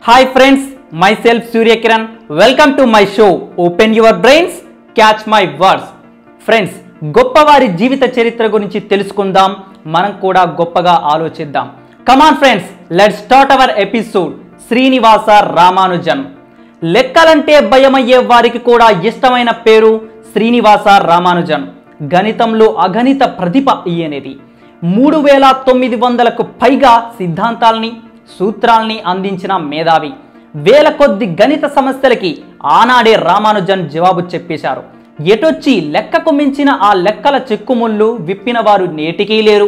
Hi friends, myself Surya Kiran. Welcome to my show. Open your brains, catch my words. Friends, గొప్పవారి జీవిత చరిత్ర గురించి తెలుసుకుందాం. మనం కూడా గొప్పగా ఆలోచిద్దాం. Come on friends, let's start our episode. Srinivasa Ramanujan. లెక్కలంటే భయమయ్యే వారికి కూడా ఇష్టమైన పేరు శ్రీనివాస రామానుజన్. గణితంలో అగణిత ప్రతిభ ఈయనది. 3900కు పైగా సిద్ధాంతాల్ని సూత్రాల్ని అందించిన మేధావి. వేల కొద్ది గణిత సమస్యలకి ఆనాడే రామానుజన్ జవాబు చెప్పేశారు. ఎటొచ్చి లెక్కకు మించిన ఆ లెక్కల చిక్కుముళ్ళు విప్పిన వారు నేటికీ లేరు.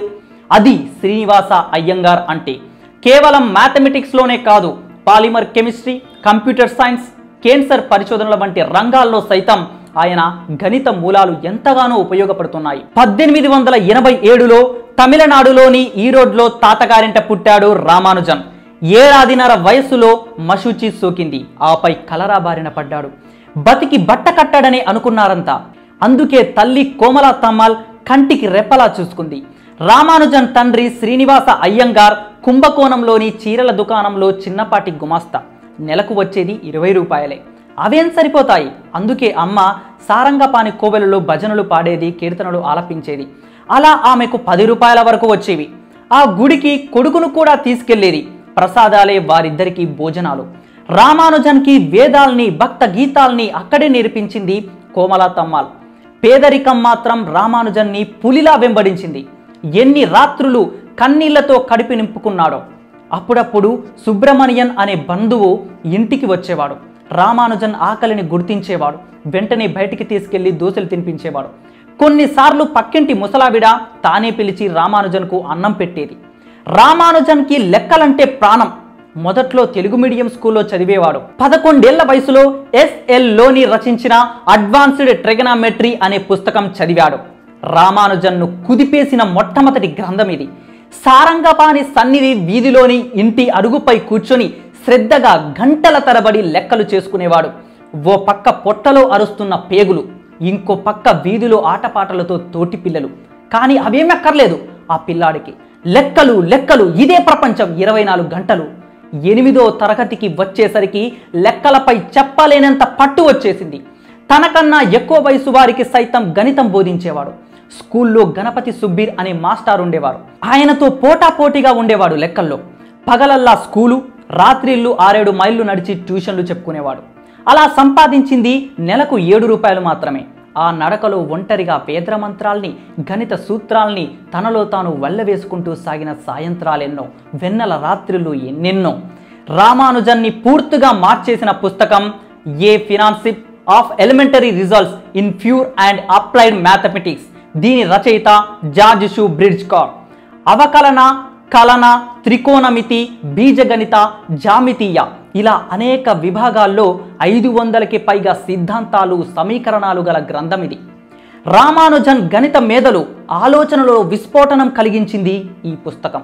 అది శ్రీనివాస అయ్యంగార్ అంటే. కేవలం మ్యాథమెటిక్స్లోనే కాదు, polymer chemistry, computer science, cancer పరిశోధనల వంటి రంగాల్లో సైతం ఆయన గణిత మూలాలు ఎంతగానో ఉపయోగపడుతున్నాయి. 1887లో తమిళనాడులోని ఈరోడ్లో తాతగారింట పుట్టాడు రామానుజన్. ఏడాదిన్నర వయస్సులో మశూచి సోకింది. ఆపై కలరా బారిన పడ్డాడు. బతికి బట్ట కట్టాడని అనుకున్నారంతా. అందుకే తల్లి కోమలా తమ్మాల్ కంటికి రెప్పలా చూసుకుంది. రామానుజన్ తండ్రి శ్రీనివాస అయ్యంగార్ కుంభకోణంలోని చీరల దుకాణంలో చిన్నపాటి గుమాస్తా. నెలకు వచ్చేది 20 రూపాయలే. అవేం సరిపోతాయి. అందుకే అమ్మ సారంగపాణి కోవెలలో భజనలు పాడేది, కీర్తనలు ఆలపించేది. అలా ఆమెకు 10 రూపాయల వరకు వచ్చేవి. ఆ గుడికి కొడుకును కూడా తీసుకెళ్లేది. ప్రసాదాలే వారిద్దరికి భోజనాలు. రామానుజన్కి వేదాల్ని, భక్త గీతాల్ని అక్కడే నేర్పించింది కోమలా తమ్మాల్. పేదరికం మాత్రం రామానుజన్ని పులిలా వెంబడించింది. ఎన్ని రాత్రులు కన్నీళ్లతో కడిపి నింపుకున్నాడో. అప్పుడప్పుడు సుబ్రమణియన్ అనే బంధువు ఇంటికి వచ్చేవాడు. రామానుజన్ ఆకలిని గుర్తించేవాడు. వెంటనే బయటికి తీసుకెళ్లి దోశలు తినిపించేవాడు. కొన్నిసార్లు పక్కింటి ముసలావిడ తానే పిలిచి రామానుజన్కు అన్నం పెట్టేది. రామానుజన్కి లెక్కలంటే ప్రాణం. మొదట్లో తెలుగు మీడియం స్కూల్లో చదివేవాడు. 11 ఏళ్ల వయసులో ఎస్ఎల్ లోని రచించిన అడ్వాన్స్డ్ ట్రిగనామెట్రీ అనే పుస్తకం చదివాడు. రామానుజన్ను కుదిపేసిన మొట్టమొదటి గ్రంథం ఇది. సారంగపాణి సన్నిధి వీధిలోని ఇంటి అరుగుపై కూర్చొని శ్రద్ధగా గంటల తరబడి లెక్కలు చేసుకునేవాడు. ఓ పక్క పొట్టలో అరుస్తున్న పేగులు, ఇంకో పక్క వీధిలో ఆటపాటలతో తోటి పిల్లలు. కానీ అవేమక్కర్లేదు ఆ పిల్లాడికి. లెక్కలు లెక్కలు, ఇదే ప్రపంచం 24 గంటలు. 8వ తరగతికి వచ్చేసరికి లెక్కలపై చెప్పలేనంత పట్టు వచ్చేసింది. తనకన్నా ఎక్కువ వయసు వారికి సైతం గణితం బోధించేవాడు. స్కూల్లో గణపతి సుబ్బీర్ అనే మాస్టర్ ఉండేవారు. ఆయనతో పోటాపోటీగా ఉండేవాడు లెక్కల్లో. పగలల్లా స్కూలు, రాత్రిళ్ళు 6-7 మైళ్ళు నడిచి ట్యూషన్లు చెప్పుకునేవాడు. అలా సంపాదించింది నెలకు 7 రూపాయలు మాత్రమే. ఆ నడకలో ఒంటరిగా వేద మంత్రాల్ని, గణిత సూత్రాల్ని తనలో తాను వల్లవేసుకుంటూ సాగిన సాయంత్రాలెన్నో, వెన్నెల రాత్రులు ఎన్నెన్నో. రామానుజన్ని పూర్తిగా మార్చేసిన పుస్తకం ఏ ఫినాన్సిప్ of elementary results in pure and applied mathematics. దీని రచయిత జార్జ్ షూ బ్రిడ్జ్కార్. అవకలన, కలన, త్రికోణమితి, బీజగణిత, జామితీయ ఇలా అనేక విభాగాల్లో 500కి పైగా సిద్ధాంతాలు, సమీకరణాలు గల గ్రంథం ఇది. రామానుజన్ గణిత మేధలు, ఆలోచనలో విస్ఫోటనం కలిగించింది ఈ పుస్తకం.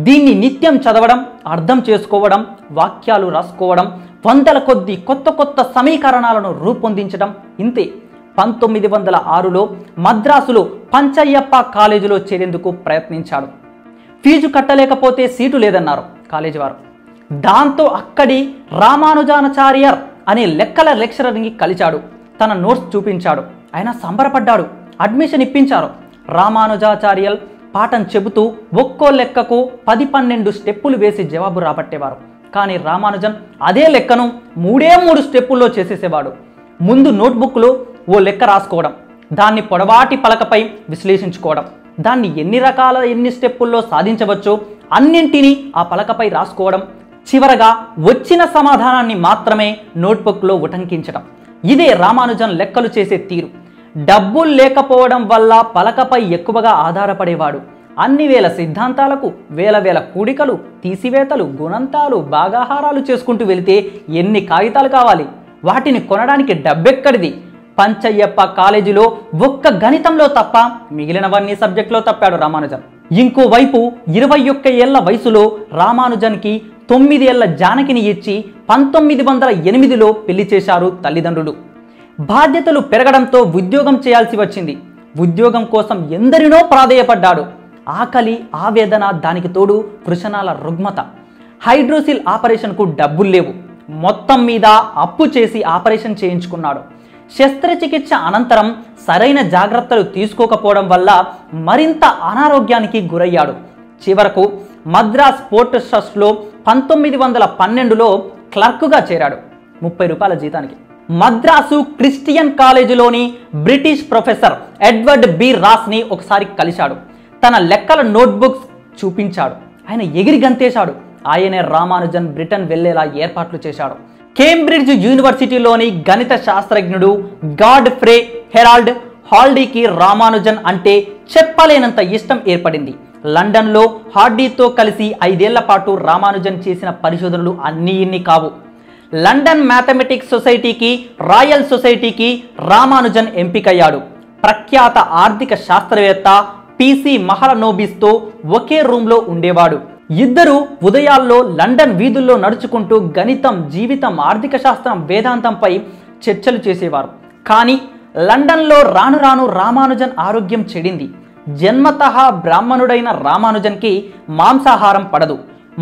దీన్ని నిత్యం చదవడం, అర్థం చేసుకోవడం, వాక్యాలు రాసుకోవడం, వందల కొద్ది కొత్త కొత్త సమీకరణాలను రూపొందించడం ఇంతే. 1906లో మద్రాసులో పంచయ్యప్ప కాలేజీలో చేరేందుకు ప్రయత్నించాడు. ఫీజు కట్టలేకపోతే సీటు లేదన్నారు కాలేజీ వారు. దాంతో అక్కడి రామానుజాచార్యర్ అనే లెక్కల లెక్చరర్ని కలిచాడు. తన నోట్స్ చూపించాడు. ఆయన సంబరపడ్డాడు. అడ్మిషన్ ఇప్పించారు. రామానుజాచార్యల్ పాఠం చెబుతూ ఒక్కో లెక్కకు 10-12 స్టెప్పులు వేసి జవాబు రాబట్టేవారు. కానీ రామానుజన్ అదే లెక్కను 3 స్టెప్పుల్లో చేసేసేవాడు. ముందు నోట్బుక్లో ఓ లెక్క రాసుకోవడం, దాన్ని పొడవాటి పలకపై విశ్లేషించుకోవడం, దాన్ని ఎన్ని స్టెప్పుల్లో సాధించవచ్చో అన్నింటినీ ఆ పలకపై రాసుకోవడం, చివరగా వచ్చిన సమాధానాన్ని మాత్రమే నోట్బుక్లో ఉటంకించడం. ఇదే రామానుజన్ లెక్కలు చేసే తీరు. డబ్బులు లేకపోవడం వల్ల పలకపై ఎక్కువగా ఆధారపడేవాడు. అన్ని వేల సిద్ధాంతాలకు వేల కూడికలు, తీసివేతలు, గుణంతాలు, భాగాహారాలు చేసుకుంటూ వెళితే ఎన్ని కాగితాలు కావాలి? వాటిని కొనడానికి డబ్బెక్కడిది? పంచయ్యప్ప కాలేజీలో ఒక్క గణితంలో తప్ప మిగిలినవన్నీ సబ్జెక్టులో తప్పాడు రామానుజన్. ఇంకోవైపు 21 ఏళ్ల వయసులో రామానుజన్కి 9 ఏళ్ల జానకిని ఇచ్చి 1908లో పెళ్లి చేశారు తల్లిదండ్రులు. బాధ్యతలు పెరగడంతో ఉద్యోగం చేయాల్సి వచ్చింది. ఉద్యోగం కోసం ఎందరినో ప్రాధేయపడ్డాడు. ఆకలి, ఆవేదన, దానికి తోడు వృషణాల రుగ్మత. హైడ్రోసిల్ ఆపరేషన్కు డబ్బులు లేవు. మొత్తం మీద అప్పు చేసి ఆపరేషన్ చేయించుకున్నాడు. శస్త్రచికిత్స అనంతరం సరైన జాగ్రత్తలు తీసుకోకపోవడం వల్ల మరింత అనారోగ్యానికి గురయ్యాడు. చివరకు మద్రాస్ పోర్ట్ ట్రస్ట్లో 1912లో క్లర్కుగా చేరాడు 30 రూపాయల జీతానికి. మద్రాసు క్రిస్టియన్ కాలేజీలోని బ్రిటిష్ ప్రొఫెసర్ ఎడ్వర్డ్ బి రాస్ని ఒకసారి కలిశాడు. తన లెక్కల నోట్బుక్స్ చూపించాడు. ఆయన ఎగిరి గంతేశాడు. ఆయనే రామానుజన్ బ్రిటన్ వెళ్లేలా ఏర్పాట్లు చేశాడు. కేంబ్రిడ్జ్ యూనివర్సిటీలోని గణిత శాస్త్రజ్ఞుడు గాడ్ఫ్రే హెరాల్డ్ హాల్డీకి రామానుజన్ అంటే చెప్పలేనంత ఇష్టం ఏర్పడింది. లండన్లో హార్డీతో కలిసి 5 ఏళ్ల పాటు రామానుజన్ చేసిన పరిశోధనలు అన్నీ ఇన్ని కావు. లండన్ మ్యాథమెటిక్స్ సొసైటీకి, రాయల్ సొసైటీకి రామానుజన్ ఎంపికయ్యాడు. ప్రఖ్యాత ఆర్థిక శాస్త్రవేత్త పిసి మహలనోబిస్తో ఒకే రూమ్లో ఉండేవాడు. ఇద్దరు ఉదయాల్లో లండన్ వీధుల్లో నడుచుకుంటూ గణితం, జీవితం, ఆర్థిక శాస్త్రం, వేదాంతంపై చర్చలు చేసేవారు. కానీ లండన్లో రాను రాను రామానుజన్ ఆరోగ్యం చెడింది. జన్మతః బ్రాహ్మణుడైన రామానుజన్కి మాంసాహారం పడదు.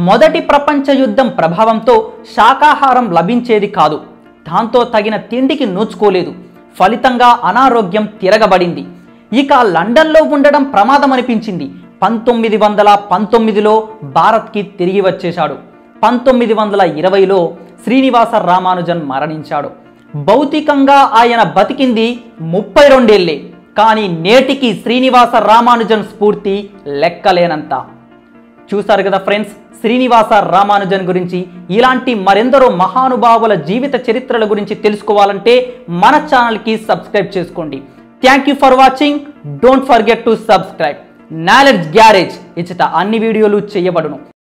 మొదటి ప్రపంచ యుద్ధం ప్రభావంతో శాకాహారం లభించేది కాదు. దాంతో తగిన తిండికి నోచుకోలేదు. ఫలితంగా అనారోగ్యం తిరగబడింది. ఇక లండన్లో ఉండడం ప్రమాదం అనిపించింది. 1919లో భారత్కి తిరిగి వచ్చేశాడు. 1920లో శ్రీనివాస రామానుజన్ మరణించాడు. భౌతికంగా ఆయన బతికింది 32 ఏళ్లే. కానీ నేటికి శ్రీనివాస రామానుజన్ స్ఫూర్తి లెక్కలేనంత. చూసారు కదా ఫ్రెండ్స్, శ్రీనివాస రామానుజన్ గురించి. ఇలాంటి మరెందరో మహానుభావుల జీవిత చరిత్రల గురించి తెలుసుకోవాలంటే మన ఛానల్కి సబ్స్క్రైబ్ చేసుకోండి. Thank you for watching. Don't forget to subscribe. Knowledge garage ఇచ్చట అన్ని వీడియోలు చేయబడును.